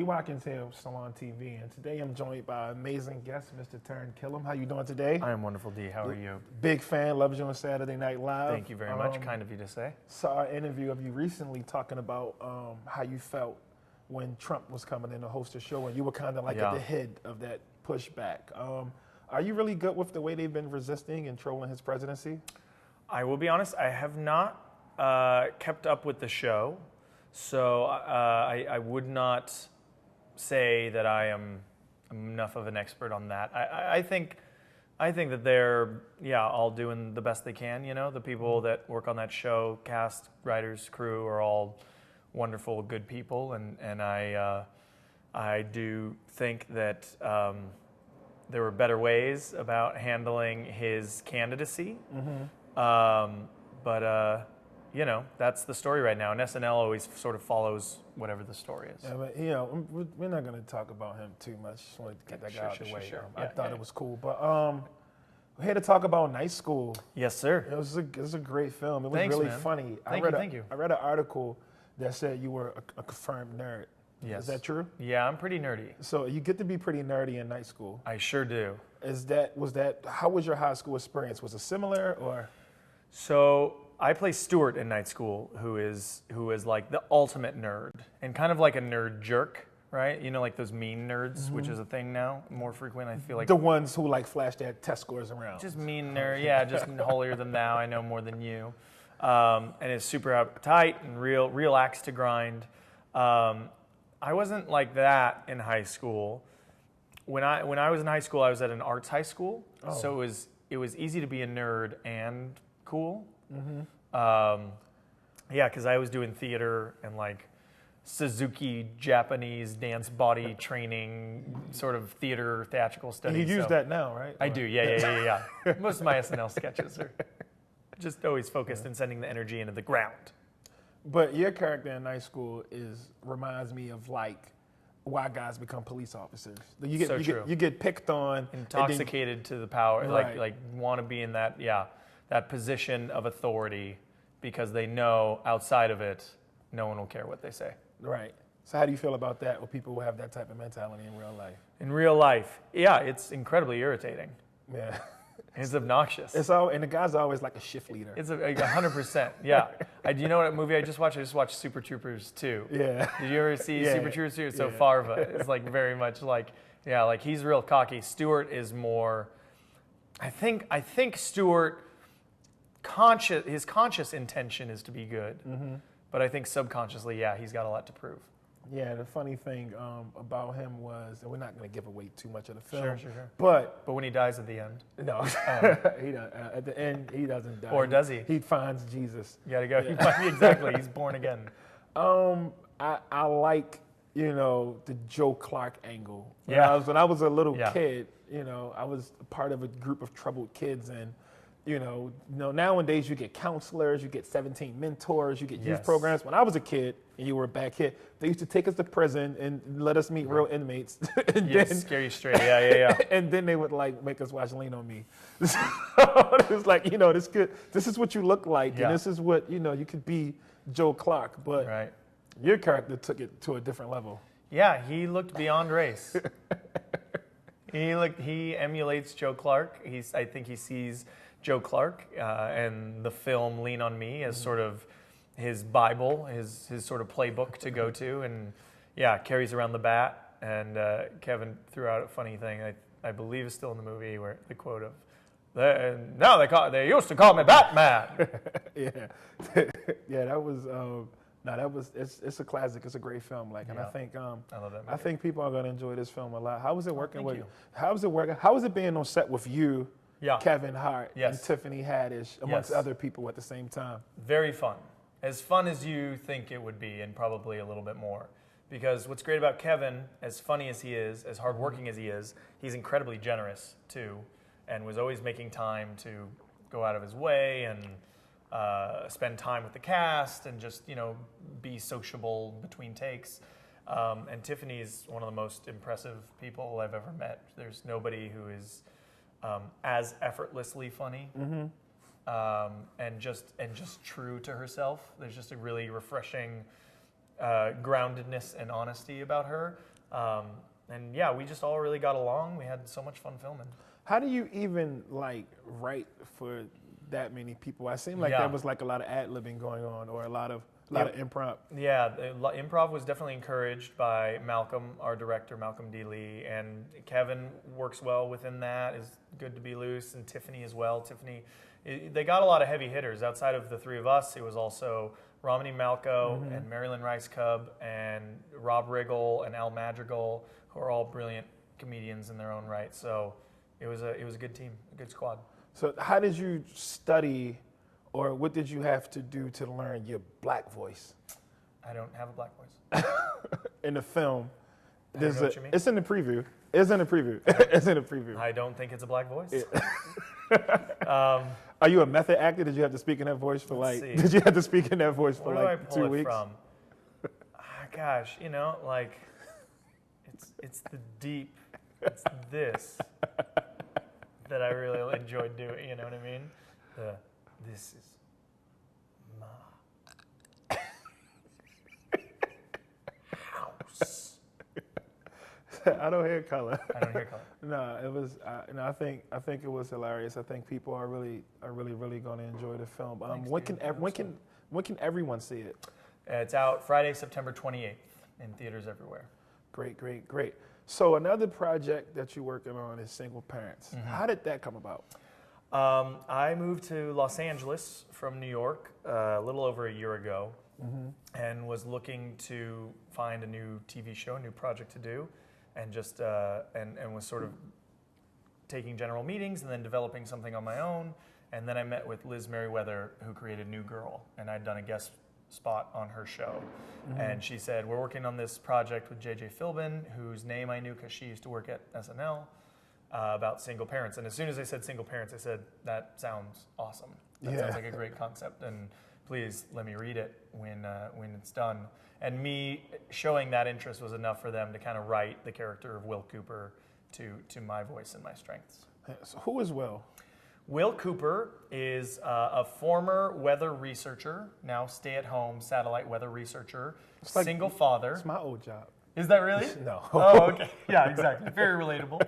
Watkins here with Salon TV, and today I'm joined by an amazing guest, Mr. Taran Killam. How you doing today? I am wonderful, D. How are you? Big fan, loves you on Saturday Night Live. Thank you very much. Kind of you to say. Saw an interview of you recently talking about how you felt when Trump was coming in to host a show, and you were kind of like at the head of that pushback. Are you really good with the way they've been resisting and trolling his presidency? I will be honest, I have not kept up with the show, so I would not say that I am enough of an expert on that. I think that they're all doing the best they can. You know, the people that work on that show, cast, writers, crew, are all wonderful, good people, and I do think that there were better ways about handling his candidacy. But you know, that's the story right now, and SNL always sort of follows whatever the story is. Yeah, but you know, we're not going to talk about him too much. Just wanted to get that guy out of the way. I thought it was cool, but we're here to talk about Night School. Yes, sir. It was a great film. It was Thanks, really man. funny. Thank you. I read an article that said you were a confirmed nerd. Yes. Is that true? Yeah, I'm pretty nerdy. So you get to be pretty nerdy in Night School. I sure do. How was your high school experience? Was it similar or? So I play Stuart in Night School, who is like the ultimate nerd and kind of like a nerd jerk, right? You know, like those mean nerds, which is a thing now, more frequent. I feel like the ones who like flash their test scores around. Just mean nerd, yeah, just holier than thou. I know more than you, and is super uptight and real axe to grind. I wasn't like that in high school. When I was in high school, I was at an arts high school, so it was easy to be a nerd and cool. Because I was doing theater and like Suzuki Japanese dance body training, sort of theatrical studies. You use that now, right? I do, yeah. Most of my SNL sketches are just always focused in sending the energy into the ground. But your character in Night School reminds me of like why guys become police officers. You get picked on, intoxicated to the power, right. like want to be in that that position of authority because they know outside of it, no one will care what they say. Right. So how do you feel about that with people who have that type of mentality in real life? In real life, yeah, it's incredibly irritating. Yeah. It's obnoxious. And the guy's always like a shift leader. It's 100%. Yeah. Do you know what movie I just watched? I just watched Super Troopers 2. Yeah. Did you ever see Super Troopers 2? So Farva is like very much like, like he's real cocky. Stuart is more, I think Stuart, his conscious intention is to be good. But I think subconsciously, he's got a lot to prove. Yeah, the funny thing about him was, and we're not going to give away too much of the film. Sure. But when he dies at the end. No, he doesn't. At the end, he doesn't die. Or does he? He finds Jesus. You got to go. Yeah. Exactly. He's born again. I like, the Joe Clark angle. When I was a little kid, I was part of a group of troubled kids, and nowadays you get counselors, you get 17 mentors, you get youth programs. When I was a kid and you were a bad kid, they used to take us to prison and let us meet real inmates. And then scare you straight. Yeah. And then they would like make us watch Lean on Me. So it was like, this is what you look like, and this is what, you could be Joe Clark. But your character took it to a different level. Yeah, he looked beyond race. He emulates Joe Clark. I think he sees Joe Clark and the film Lean on Me as sort of his Bible, his sort of playbook to go to, and carries around the bat. And Kevin threw out a funny thing I believe is still in the movie, where the quote of, they used to call me Batman. That was it's a classic. It's a great film. And I think I love that movie. I think people are going to enjoy this film a lot. How was it working with you? How was it being on set with you? Kevin Hart and Tiffany Haddish, amongst other people at the same time. Very fun. As fun as you think it would be, and probably a little bit more. Because what's great about Kevin, as funny as he is, as hardworking as he is, he's incredibly generous too, and was always making time to go out of his way and spend time with the cast and just, be sociable between takes. And Tiffany is one of the most impressive people I've ever met. There's nobody who is as effortlessly funny, and just true to herself. There's just a really refreshing groundedness and honesty about her. And yeah, we just all really got along. We had so much fun filming. How do you even like write for that many people? I seem like there was like a lot of ad-libbing going on, or a lot of improv. Yeah, improv was definitely encouraged by Malcolm, our director, Malcolm D. Lee, and Kevin works well within that, is good to be loose, and Tiffany as well. Tiffany, they got a lot of heavy hitters. Outside of the three of us, it was also Romany Malco and Marilyn Rice Cub and Rob Riggle and Al Madrigal, who are all brilliant comedians in their own right. So it was a good team, a good squad. So how did you study, or what did you have to do to learn your black voice? I don't have a black voice. In the film, I don't know what you mean. It's in the preview. It's in the preview. It's in the preview. I don't think it's a black voice. Yeah. Are you a method actor? Did you have to speak in that voice for Did you have to speak in that voice for like 2 weeks? From? Gosh, you know, like it's the deep, it's this that I really enjoyed doing. You know what I mean? This is my house. I don't hear color. I don't hear color. No, it was. I think it was hilarious. I think people are really going to enjoy the film. Thanks, when can everyone see it? It's out Friday, September 28th in theaters everywhere. Great. So another project that you're working on is Single Parents. Mm-hmm. How did that come about? I moved to Los Angeles from New York a little over a year ago, and was looking to find a new TV show, a new project to do, and just and was sort of taking general meetings and then developing something on my own. And then I met with Liz Merriweather, who created New Girl, and I'd done a guest spot on her show. And she said, we're working on this project with JJ Philbin, whose name I knew because she used to work at SNL, about single parents. And as soon as I said single parents, I said, that sounds awesome. That sounds like a great concept, and please let me read it when it's done. And me showing that interest was enough for them to kind of write the character of Will Cooper to my voice and my strengths. So who is Will? Will Cooper is a former weather researcher, now stay-at-home satellite weather researcher, single father. It's my old job. Is that really? No. Oh, okay. Yeah, exactly. Very relatable.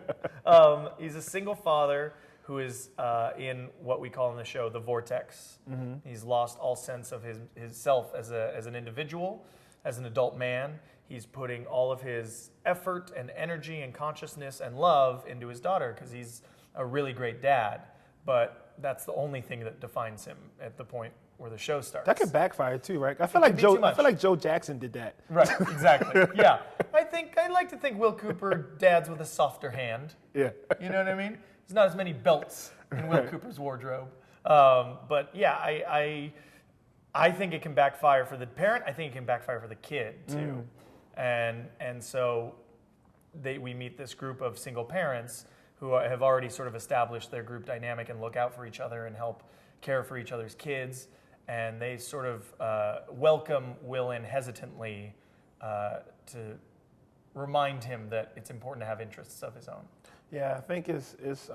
He's a single father who is in what we call in the show the vortex. He's lost all sense of his self as an individual, as an adult man. He's putting all of his effort and energy and consciousness and love into his daughter because he's a really great dad. But that's the only thing that defines him at the point where the show starts. That could backfire too, right? I feel like Joe Jackson did that. Right, exactly. Yeah. I like to think Will Cooper dads with a softer hand. Yeah. You know what I mean? There's not as many belts in Will Cooper's wardrobe. But yeah, I think it can backfire for the parent. I think it can backfire for the kid too. And so we meet this group of single parents who have already sort of established their group dynamic and look out for each other and help care for each other's kids. And they sort of welcome Will in hesitantly to remind him that it's important to have interests of his own. Yeah, I think it's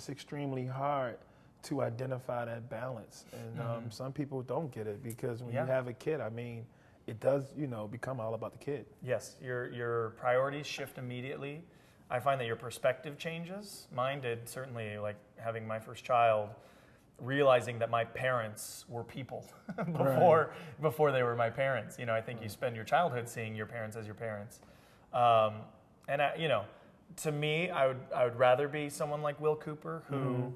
extremely hard to identify that balance, and some people don't get it because when you have a kid, I mean, it does become all about the kid. Yes, your priorities shift immediately. I find that your perspective changes. Mine did, certainly, like having my first child, realizing that my parents were people before they were my parents. I think you spend your childhood seeing your parents as your parents. To me, I would rather be someone like Will Cooper who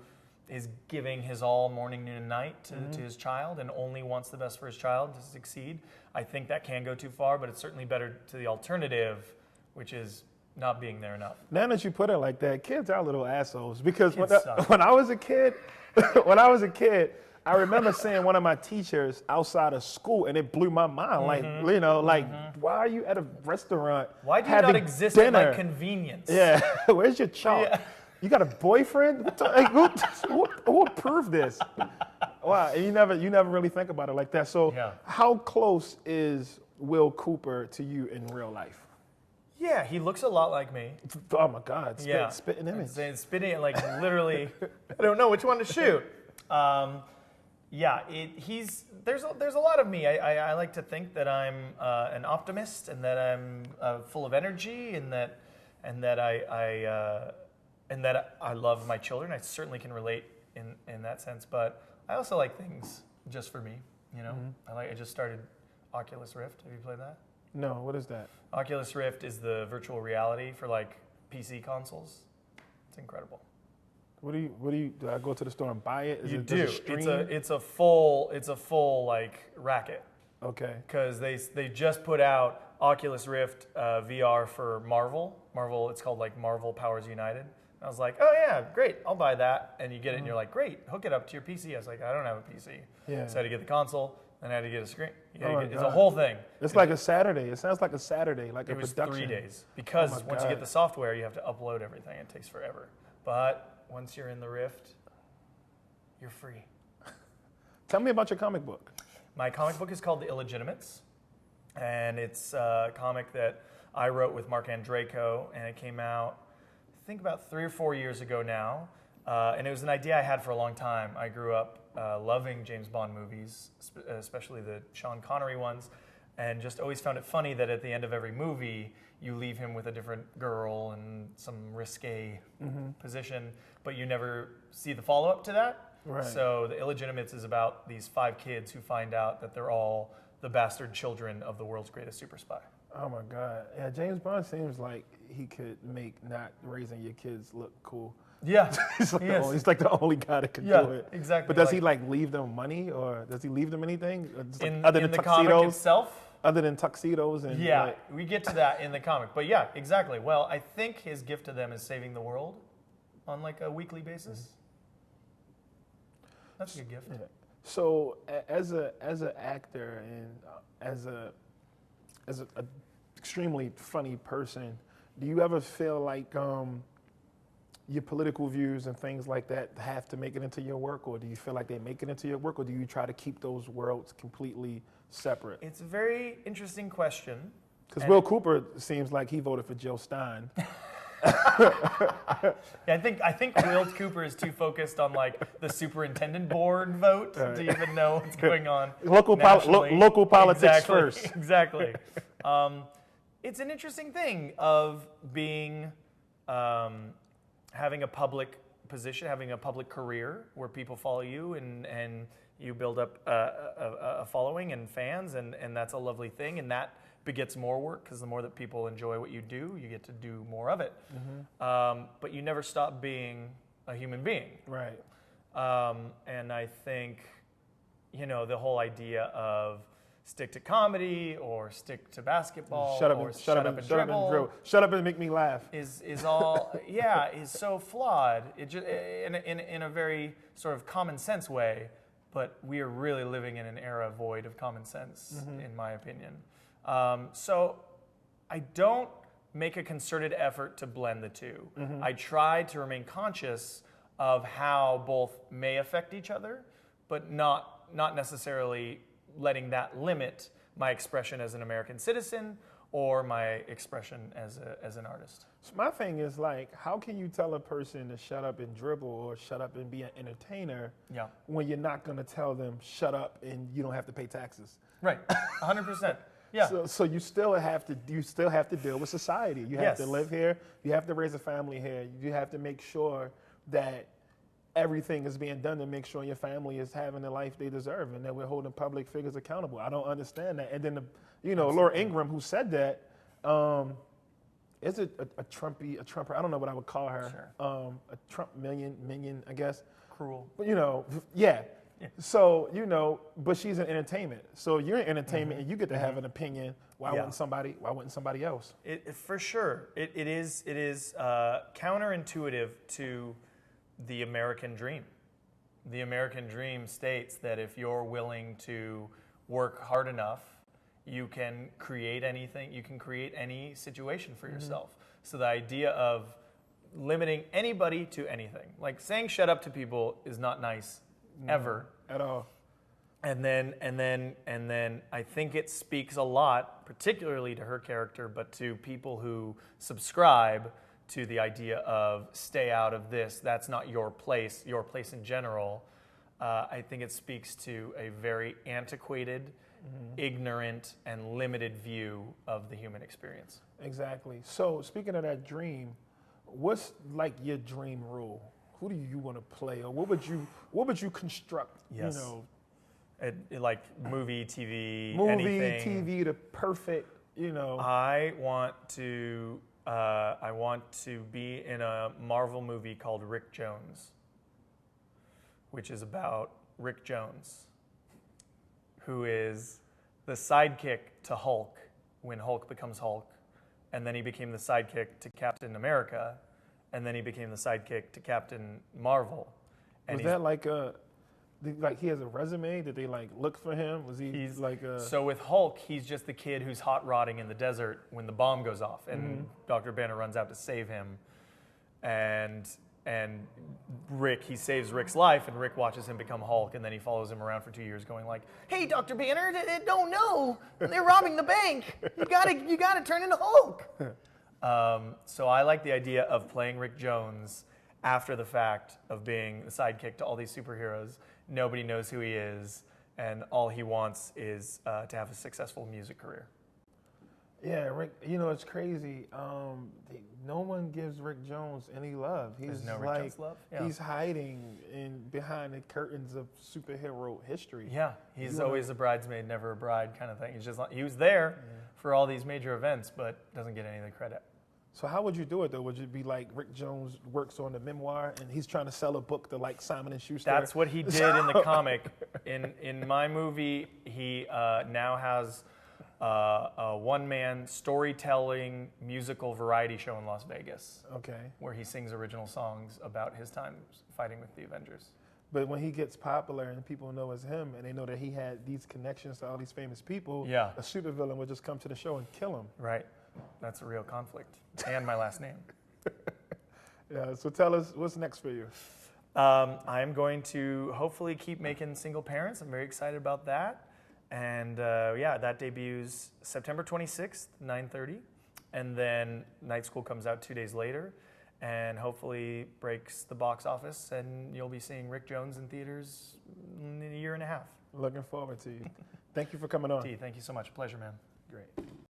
is giving his all morning, noon, and night to his child and only wants the best for his child to succeed. I think that can go too far, but it's certainly better to the alternative, which is not being there enough. Now that you put it like that, kids are little assholes. Because when I was a kid, I remember seeing one of my teachers outside of school, and it blew my mind. Why are you at a restaurant? Why do you not exist dinner? at my convenience? Yeah, where's your chalk? Yeah. You got a boyfriend? Who approved this? Wow, and you never really think about it like that. So, how close is Will Cooper to you in real life? Yeah, he looks a lot like me. Oh my God, spitting image. Spitting, like literally, I don't know which one to shoot. Yeah, there's a lot of me. I like to think that I'm an optimist and that I'm full of energy and that I love my children. I certainly can relate in that sense, but I also like things just for me. You know, I just started Oculus Rift. Have you played that? No, what is that? Oculus Rift is the virtual reality for like PC consoles. It's incredible. What do you do? I go to the store and buy it? You do. It's a full like racket. Okay. Because they just put out Oculus Rift VR for Marvel. Marvel, it's called like Marvel Powers United. And I was like, oh yeah, great, I'll buy that. And you get it and you're like, great, hook it up to your PC. I was like, I don't have a PC. Yeah. So I had to get the console, then I had to get a screen. It's God. A whole thing. It's like a Saturday. It sounds like a Saturday, like a production. It was 3 days. Because once you get the software, you have to upload everything. It takes forever. But once you're in the Rift, you're free. Tell me about your comic book. My comic book is called The Illegitimates. And it's a comic that I wrote with Mark Andreyko, and it came out, I think, about 3 or 4 years ago now. And it was an idea I had for a long time. I grew up loving James Bond movies, especially the Sean Connery ones, and just always found it funny that at the end of every movie, you leave him with a different girl and some risque position, but you never see the follow-up to that. Right. So The Illegitimates is about these 5 kids who find out that they're all the bastard children of the world's greatest super spy. Oh my God. Yeah, James Bond seems like he could make not raising your kids look cool. Yeah. He's like the only guy that could do it. Exactly. But does he like leave them money, or does he leave them anything? Other than the comic itself? Other than tuxedos and we get to that in the comic. But yeah, exactly. Well, I think his gift to them is saving the world on like a weekly basis. That's a good gift. Yeah. So as an actor and as a extremely funny person, do you ever feel like your political views and things like that have to make it into your work, or do you feel like they make it into your work, or do you try to keep those worlds completely separate? It's a very interesting question. Because Will Cooper seems like he voted for Jill Stein. Yeah, I think Will Cooper is too focused on like the superintendent board vote to even know what's going on. Local politics first. Exactly. It's an interesting thing of being having a public position, having a public career where people follow you and you build up a following and fans, and that's a lovely thing, and that begets more work because the more that people enjoy what you do, you get to do more of it. But you never stop being a human being. Right. And I think, the whole idea of stick to comedy or stick to basketball shut up and dribble. Shut up and make me laugh. Is all is so flawed. It just in a very sort of common sense way, but we are really living in an era void of common sense, in my opinion. So I don't make a concerted effort to blend the two. I try to remain conscious of how both may affect each other, but not necessarily letting that limit my expression as an American citizen or my expression as an artist. So my thing is like, how can you tell a person to shut up and dribble or shut up and be an entertainer when you're not going to tell them shut up and you don't have to pay taxes? Right, 100%. Yeah. So you still have to deal with society. You have to live here. You have to raise a family here. You have to make sure that everything is being done to make sure your family is having the life they deserve, and that we're holding public figures accountable. I don't understand that. And then Laura Ingraham, who said that, is it a Trumper? I don't know what I would call her. Sure. A Trump minion, I guess. Cruel. But yeah. So, but she's in entertainment. So you're in entertainment and you get to have an opinion. Why wouldn't somebody else? For sure. It is counterintuitive to the American dream. The American dream states that if you're willing to work hard enough, you can create anything, you can create any situation for yourself. So the idea of limiting anybody to anything, like saying shut up to people, is not nice. Ever at all. And then I think it speaks a lot, particularly to her character, but to people who subscribe to the idea of stay out of this, that's not your place in general. I think it speaks to a very antiquated, ignorant, and limited view of the human experience. Exactly. So speaking of that dream, what's like your dream role? Who do you want to play, or what would you construct? Yes. You know, like movie, TV, movie, anything. TV, the perfect. You know, I want to be in a Marvel movie called Rick Jones, which is about Rick Jones, who is the sidekick to Hulk when Hulk becomes Hulk, and then he became the sidekick to Captain America, and then he became the sidekick to Captain Marvel. And was that like he has a resume? Did they like look for him? Was he like a... So with Hulk, he's just the kid who's hot rodding in the desert when the bomb goes off, and Dr. Banner runs out to save him, and Rick, he saves Rick's life, and Rick watches him become Hulk, and then he follows him around for 2 years going like, "Hey, Dr. Banner, don't know. They're robbing the bank. You gotta turn into Hulk." So I like the idea of playing Rick Jones after the fact of being the sidekick to all these superheroes. Nobody knows who he is, and all he wants is to have a successful music career. Yeah, Rick, you know, it's crazy. No one gives Rick Jones any love. There's no Rick Jones love? Yeah. He's hiding behind the curtains of superhero history. Yeah, he's always a bridesmaid, never a bride kind of thing. He's just he was there for all these major events, but doesn't get any of the credit. So how would you do it, though? Would it be like Rick Jones works on the memoir and he's trying to sell a book to like Simon & Schuster? That's what he did in the comic. In my movie, he now has a one-man storytelling musical variety show in Las Vegas. Okay. Where he sings original songs about his time fighting with the Avengers. But when he gets popular and people know it's him and they know that he had these connections to all these famous people, a supervillain would just come to the show and kill him. Right. That's a real conflict. And my last name. Yeah, so tell us, what's next for you? I'm going to hopefully keep making Single Parents. I'm very excited about that. And that debuts September 26th, 9:30. And then Night School comes out 2 days later and hopefully breaks the box office, and you'll be seeing Rick Jones in theaters in a year and a half. Looking forward to you. Thank you for coming on. T, thank you so much. Pleasure, man. Great.